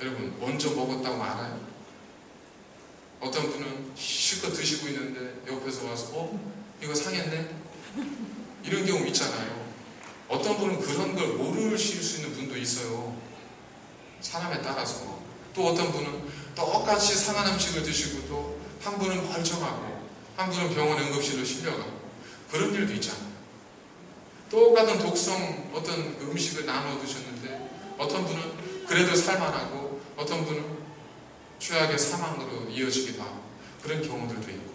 여러분, 먼저 먹었다고 알아요? 어떤 분은 실컷 드시고 있는데 옆에서 와서 이거 상했네? 이런 경우 있잖아요. 어떤 분은 그런 걸 모르실 수 있는 분도 있어요. 사람에 따라서. 또 어떤 분은 똑같이 상한 음식을 드시고도 한 분은 멀쩡하고 한 분은 병원 응급실로 실려가고 그런 일도 있잖아요. 똑같은 독성 어떤 음식을 나눠 드셨는데 어떤 분은 그래도 살만하고 어떤 분은 최악의 사망으로 이어지기도 하고 그런 경우들도 있고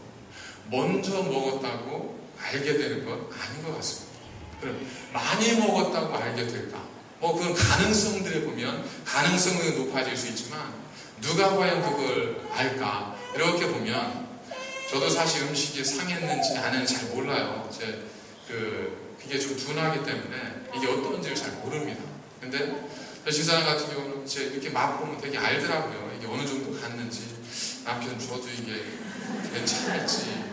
먼저 먹었다고 알게 되는 건 아닌 것 같습니다. 그럼 많이 먹었다고 알게 될까? 그건 가능성들에 보면 가능성은 높아질 수 있지만 누가 과연 그걸 알까? 이렇게 보면 저도 사실 음식이 상했는지 아는지 잘 몰라요. 그게 좀 둔하기 때문에 이게 어떤지를 잘 모릅니다. 근데 집사람 같은 경우는 이렇게 맛보면 되게 알더라고요. 이게 어느 정도 갔는지 남편 줘도 이게 괜찮을지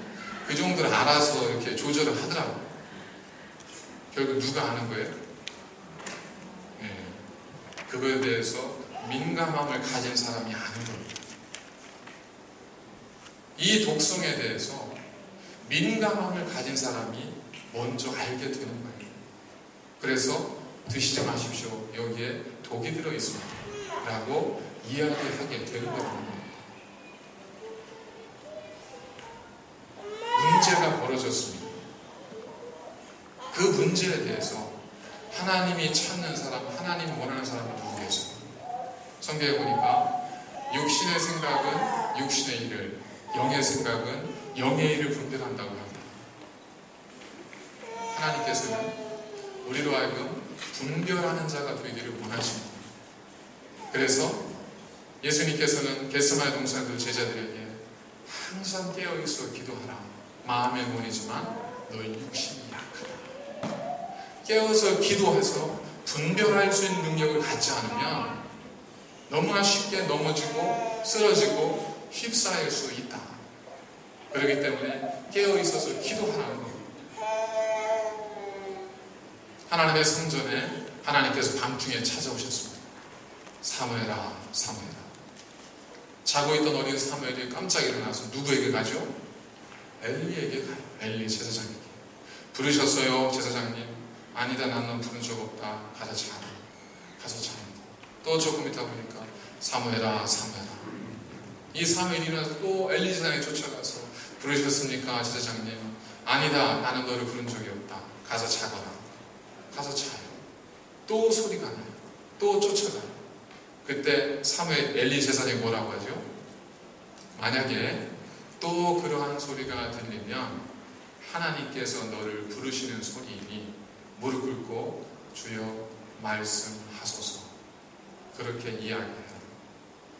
그 정도를 알아서 이렇게 조절을 하더라고요. 결국 누가 아는 거예요? 네. 그거에 대해서 민감함을 가진 사람이 아는 겁니다. 이 독성에 대해서 민감함을 가진 사람이 먼저 알게 되는 거예요. 그래서 드시지 마십시오. 여기에 독이 들어있습니다. 라고 이야기하게 되는 겁니다. 문제가 벌어졌습니다. 그 문제에 대해서 하나님이 찾는 사람, 하나님이 원하는 사람이 누구 계세요? 성경에 보니까 육신의 생각은 육신의 일을, 영의 생각은 영의 일을 분별한다고 합니다. 하나님께서는 우리로 하여금 분별하는 자가 되기를 원하십니다. 그래서 예수님께서는 겟세마네 동산에서 제자들에게 항상 깨어있어 기도하라. 마음의 문이지만 너희 육신이 약하다. 깨어서 기도해서 분별할 수 있는 능력을 갖지 않으면 너무나 쉽게 넘어지고 쓰러지고 휩싸일 수 있다. 그렇기 때문에 깨어있어서 기도하라는 겁니다. 하나님의 성전에 하나님께서 밤중에 찾아오셨습니다. 사무엘아, 사무엘아. 자고 있던 어린 사무엘이 깜짝 일어나서 누구에게 가죠? 엘리에게 가요. 엘리 제사장에게. 부르셨어요, 제사장님. 아니다, 나는 부른 적 없다. 가서 자라. 가서 자라. 또 조금 있다 보니까 사무엘아, 사무엘아. 이 사무엘이 일어나서 또 엘리 제사장에 쫓아가서 부르셨습니까, 제사장님? 아니다, 나는 너를 부른 적이 없다. 가서 자거라. 가서 자요. 또 소리가 나요. 또 쫓아가요. 그때 사무엘 엘리 제사장이 뭐라고 하죠? 만약에 또 그러한 소리가 들리면 하나님께서 너를 부르시는 소리이니 무릎 꿇고 주여 말씀하소서. 그렇게 이야기해요.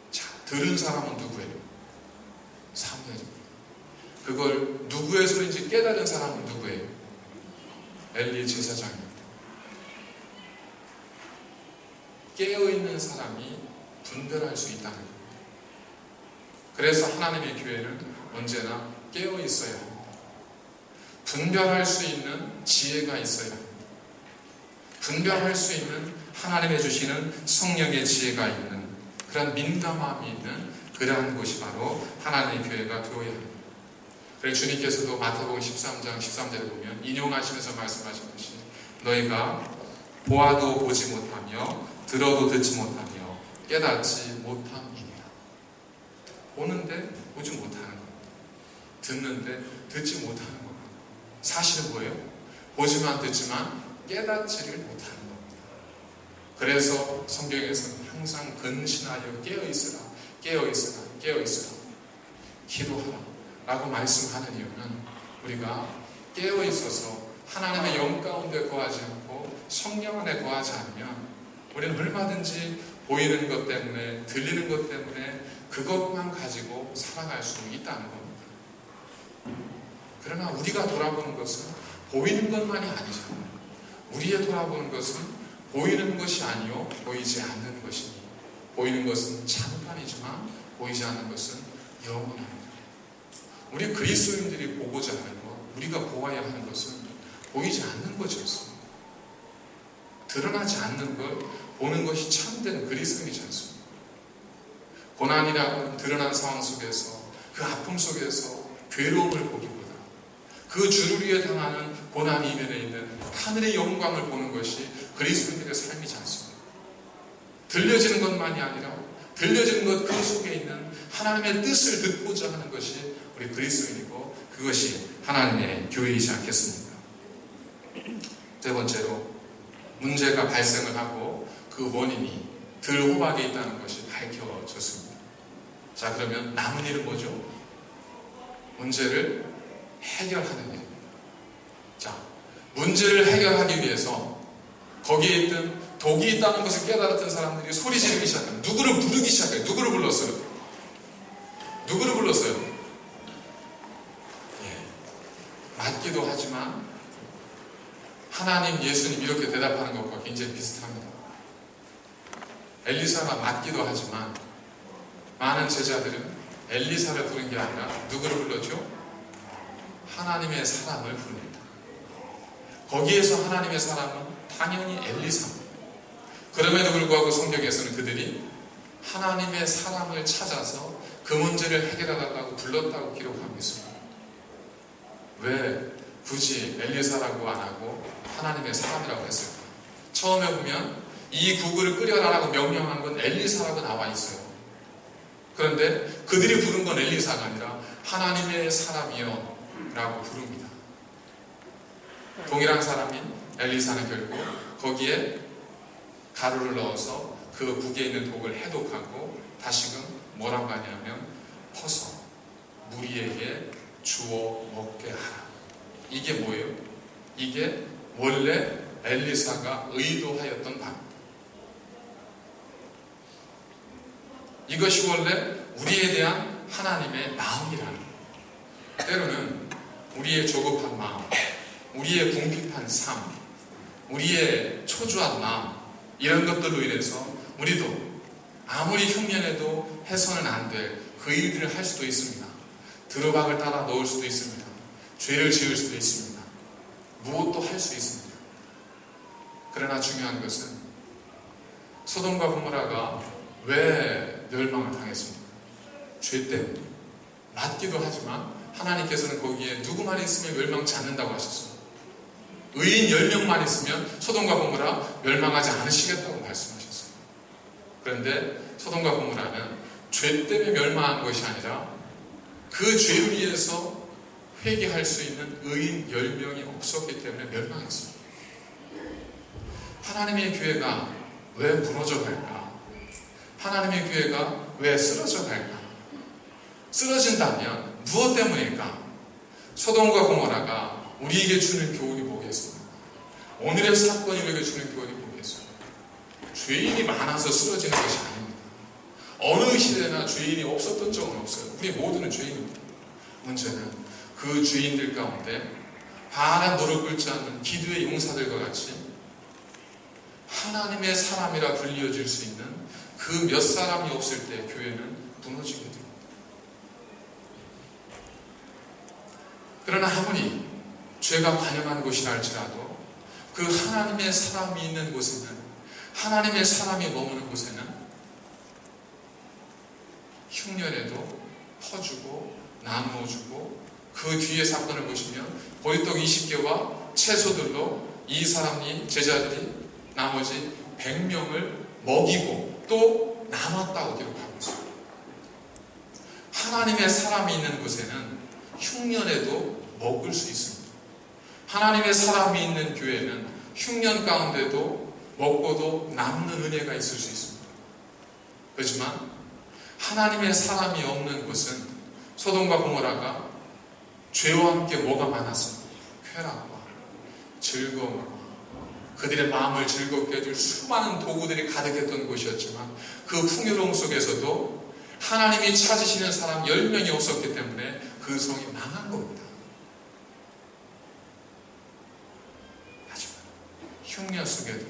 자, 들은 사람은 누구예요? 사무엘입니다. 그걸 누구의 소리인지 깨달은 사람은 누구예요? 엘리 제사장입니다. 깨어있는 사람이 분별할 수 있다는 겁니다. 그래서 하나님의 교회는 언제나 깨어있어야 합니다. 분별할 수 있는 지혜가 있어야 합니다. 분별할 수 있는 하나님의 주시는 성령의 지혜가 있는 그런 민감함이 있는 그러한 곳이 바로 하나님의 교회가 되어야 합니다. 그래서 주님께서도 마태복음 13장 13절에 보면 인용하시면서 말씀하신 것이 너희가 보아도 보지 못하며 들어도 듣지 못하며 깨닫지 못함이니라. 보는데 보지 못하는 겁니다. 듣는데 듣지 못하는 겁니다. 사실은 뭐예요? 보지만 듣지만 깨닫지를 못하는 겁니다. 그래서 성경에서는 항상 근신하여 깨어있으라, 깨어있으라, 깨어있으라, 기도하라 라고 말씀하는 이유는 우리가 깨어있어서 하나님의 영 가운데 거하지 않고 성령 안에 거하지 않으면 우리는 얼마든지 보이는 것 때문에 들리는 것 때문에 그것만 가지고 살아갈 수 있다는 겁니다. 그러나 우리가 돌아보는 것은 보이는 것만이 아니잖아요. 우리의 돌아보는 것은 보이는 것이 아니요 보이지 않는 것이니 보이는 것은 잠깐이지만 보이지 않는 것은 영원합니다. 우리 그리스도인들이 보고자 하는 것, 우리가 보아야 하는 것은 보이지 않는 것이었습니다. 드러나지 않는 걸 보는 것이 참된 그리스도인이지 않습니까? 고난이라고 드러난 상황 속에서, 그 아픔 속에서 괴로움을 보기보다 그 주를 위해 당하는 고난 이면에 있는 하늘의 영광을 보는 것이 그리스도인들의 삶이지 않습니까? 들려지는 것만이 아니라 들려지는 것 그 속에 있는 하나님의 뜻을 듣고자 하는 것이 우리 그리스도인이고, 그것이 하나님의 교회이지 않겠습니까? 세 번째로, 문제가 발생을 하고 그 원인이 들호박에 있다는 것이 밝혀졌습니다. 자, 그러면 남은 일은 뭐죠? 문제를 해결하는 일입니다. 자, 문제를 해결하기 위해서 거기에 있던 독이 있다는 것을 깨달았던 사람들이 소리 지르기 시작합니다. 누구를 부르기 시작해요. 누구를 불렀어요? 누구를 불렀어요? 예, 맞기도 하지만 하나님, 예수님 이렇게 대답하는 것과 굉장히 비슷합니다. 엘리사가 맞기도 하지만 많은 제자들은 엘리사를 부른 게 아니라 누구를 불렀죠? 하나님의 사람을 부릅니다. 거기에서 하나님의 사람은 당연히 엘리사입니다. 그럼에도 불구하고 성경에서는 그들이 하나님의 사람을 찾아서 그 문제를 해결해달라고 불렀다고 기록하고 있습니다. 왜 굳이 엘리사라고 안 하고 하나님의 사람이라고 했을까? 처음에 보면 이 국을 끓여라라고 명령한 건 엘리사라고 나와 있어요. 그런데 그들이 부른 건 엘리사가 아니라 하나님의 사람이요 라고 부릅니다. 동일한 사람인 엘리사는 결국 거기에 가루를 넣어서 그 국에 있는 독을 해독하고 다시금 뭐라고 하냐면 퍼서 무리에게 주어 먹게 하라. 이게 뭐예요? 이게 원래 엘리사가 의도하였던 바입니다. 이것이 원래 우리에 대한 하나님의 마음이라는 거예요. 때로는 우리의 조급한 마음, 우리의 궁핍한 삶, 우리의 초조한 마음, 이런 것들로 인해서 우리도 아무리 흉년해도 해서는 안 될 그 일들을 할 수도 있습니다. 들어박을 따라 넣을 수도 있습니다. 죄를 지을 수도 있습니다. 무엇도 할 수 있습니다. 그러나 중요한 것은 소돔과 고모라가 왜 멸망을 당했습니까? 죄 때문에. 맞기도 하지만 하나님께서는 거기에 누구만 있으면 멸망치 않는다고 하셨어요. 의인 10명만 있으면 소돔과 고모라 멸망하지 않으시겠다고 말씀하셨어요. 그런데 소돔과 고모라는 죄 때문에 멸망한 것이 아니라 그 죄를 위해서 회개할 수 있는 의인 10명이 없었기 때문에 멸망했습니다. 하나님의 교회가 왜 무너져 갈까? 하나님의 교회가 왜 쓰러져 갈까? 쓰러진다면 무엇 때문일까? 소돔과 고모라가 우리에게 주는 교훈이 뭐겠습니까? 오늘의 사건이 우리에게 주는 교훈이 뭐겠습니까? 죄인이 많아서 쓰러지는 것이 아닙니다. 어느 시대나 죄인이 없었던 적은 없어요. 우리 모두는 죄인입니다. 문제는 그 죄인들 가운데 바람 무릎 꿇지 않는 기도의 용사들과 같이 하나님의 사람이라 불리어질 수 있는 그 몇 사람이 없을 때 교회는 무너지게 됩니다. 그러나 아무리 죄가 관영한 곳이라 할지라도 그 하나님의 사람이 있는 곳에는, 하나님의 사람이 머무는 곳에는 흉년에도 퍼주고 나누어주고, 그 뒤에 사건을 보시면 보리떡 20개와 채소들로 이 사람이, 제자들이 나머지 100명을 먹이고 또 남았다고 기록하고 있습니다. 하나님의 사람이 있는 곳에는 흉년에도 먹을 수 있습니다. 하나님의 사람이 있는 교회는 흉년 가운데도 먹고도 남는 은혜가 있을 수 있습니다. 그렇지만 하나님의 사람이 없는 곳은 소돔과 고모라가 죄와 함께 뭐가 많았습니까? 쾌락과 즐거움과 그들의 마음을 즐겁게 해줄 수많은 도구들이 가득했던 곳이었지만 그 풍요로움 속에서도 하나님이 찾으시는 사람 10명이 없었기 때문에 그 성이 망한 겁니다. 하지만 흉년 속에도,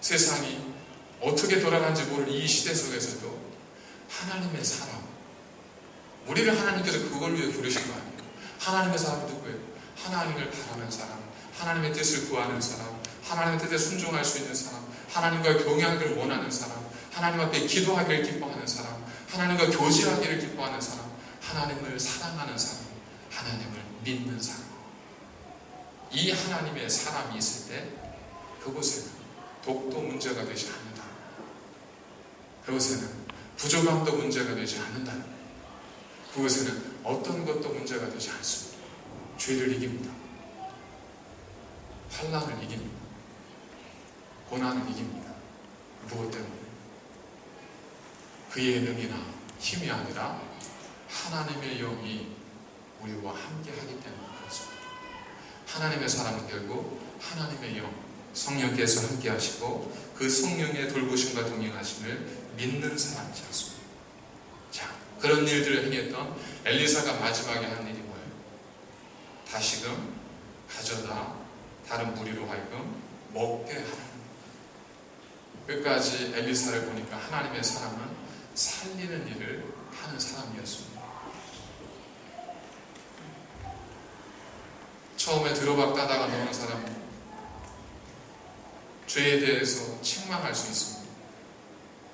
세상이 어떻게 돌아가는지 모를 이 시대 속에서도 하나님의 사람, 우리를 하나님께서 그걸 위해 부르신 거 아니에요. 하나님의 사람이 누구예요? 하나님을 바라는 사람, 하나님의 뜻을 구하는 사람, 하나님의 뜻에 순종할 수 있는 사람, 하나님과의 동행하기를 원하는 사람, 하나님 앞에 기도하기를 기뻐하는 사람, 하나님과 교제하기를 기뻐하는 사람, 하나님을 사랑하는 사람, 하나님을 믿는 사람. 이 하나님의 사람이 있을 때 그곳에는 독도 문제가 되지 않는다. 그곳에는 부족함도 문제가 되지 않는다. 그곳에는 어떤 것도 문제가 되지 않습니다. 죄를 이깁니다. 환난을 이깁니다. 고난을 이깁니다. 무엇 때문에? 그의 능이나 힘이 아니라 하나님의 영이 우리와 함께 하기 때문에 그렇습니다. 하나님의 사람은 결국 하나님의 영, 성령께서 함께 하시고 그 성령의 돌보심과 동행하심을 믿는 사람이지 않습니다. 자, 그런 일들을 행했던 엘리사가 마지막에 한 일이 뭐예요? 다시금 가져다 다른 무리로 하여금 먹게 하는. 끝까지 엘리사를 보니까 하나님의 사람은 살리는 일을 하는 사람이었습니다. 처음에 들어박 따다가 넣은 사람은 죄에 대해서 책망할 수 있습니다.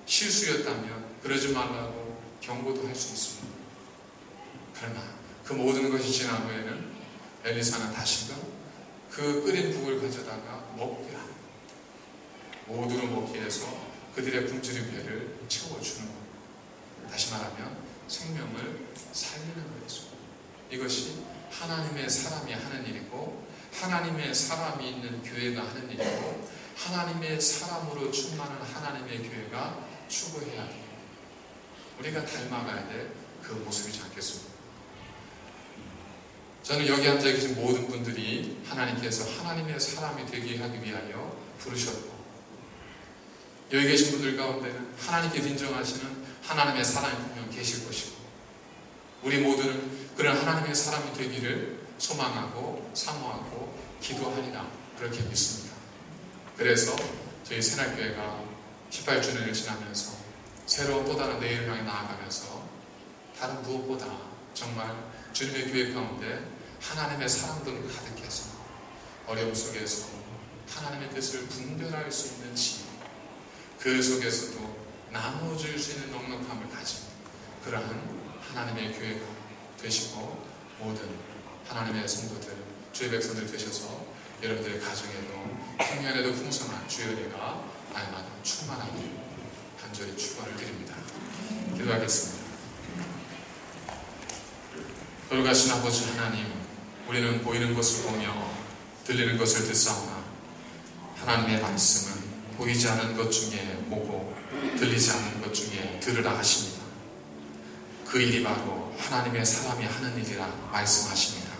실수였다면 그러지 말라고 경고도 할 수 있습니다. 그러나 그 모든 것이 지난 후에는 엘리사는 다시금 그 끓인 국을 가져다가 먹게 합니다. 모두를 먹게 해서 그들의 굶주린 배를 채워주는 것. 다시 말하면 생명을 살리는 거였습니다. 이것이 하나님의 사람이 하는 일이고 하나님의 사람이 있는 교회가 하는 일이고 하나님의 사람으로 충만한 하나님의 교회가 추구해야 돼요. 우리가 닮아가야 될 그 모습이지 않겠습니까? 저는 여기 앉아 계신 모든 분들이 하나님께서 하나님의 사람이 되게 하기 위하여 부르셨고 여기 계신 분들 가운데는 하나님께서 인정하시는 하나님의 사람이 분명 계실 것이고 우리 모두는 그런 하나님의 사람이 되기를 소망하고 사모하고 기도하리라 그렇게 믿습니다. 그래서 저희 새날교회가 18주년을 지나면서 새로운 또 다른 내일을 향해 나아가면서 다른 무엇보다 정말 주님의 교회 가운데 하나님의 사람들을 가득해서 어려움 속에서 하나님의 뜻을 분별할 수 있는 지혜, 그 속에서도 나눠줄 수 있는 넉넉함을 가진 그러한 하나님의 교회가 되시고 모든 하나님의 성도들, 주의 백성들 되셔서 여러분들의 가정에도 평년에도 풍성한 주의 은혜가 날마다 충만하길 간절히 축원을 드립니다. 기도하겠습니다. 돌아가신 아버지 하나님, 우리는 보이는 것을 보며 들리는 것을 듣사오나 하나님의 말씀은 보이지 않는 것 중에 보고 들리지 않는 것 중에 들으라 하십니다. 그 일이 바로 하나님의 사람이 하는 일이라 말씀하십니다.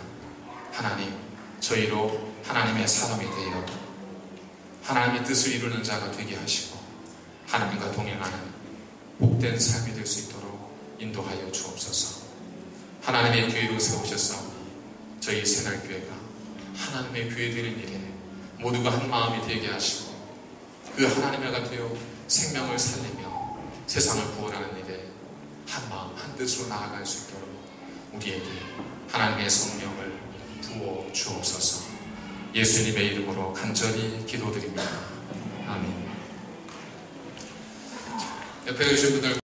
하나님, 저희로 하나님의 사람이 되어 하나님의 뜻을 이루는 자가 되게 하시고 하나님과 동행하는 복된 삶이 될 수 있도록 인도하여 주옵소서. 하나님의 교회로 세우셔서 저희 새날교회가 하나님의 교회 되는 일에 모두가 한 마음이 되게 하시고 그 하나님과 되어 생명을 살리며 세상을 구원하는 일에 한 마음 한 뜻으로 나아갈 수 있도록 우리에게 하나님의 성령을 부어 주옵소서. 예수님의 이름으로 간절히 기도드립니다. 아멘. 옆에 계신 분들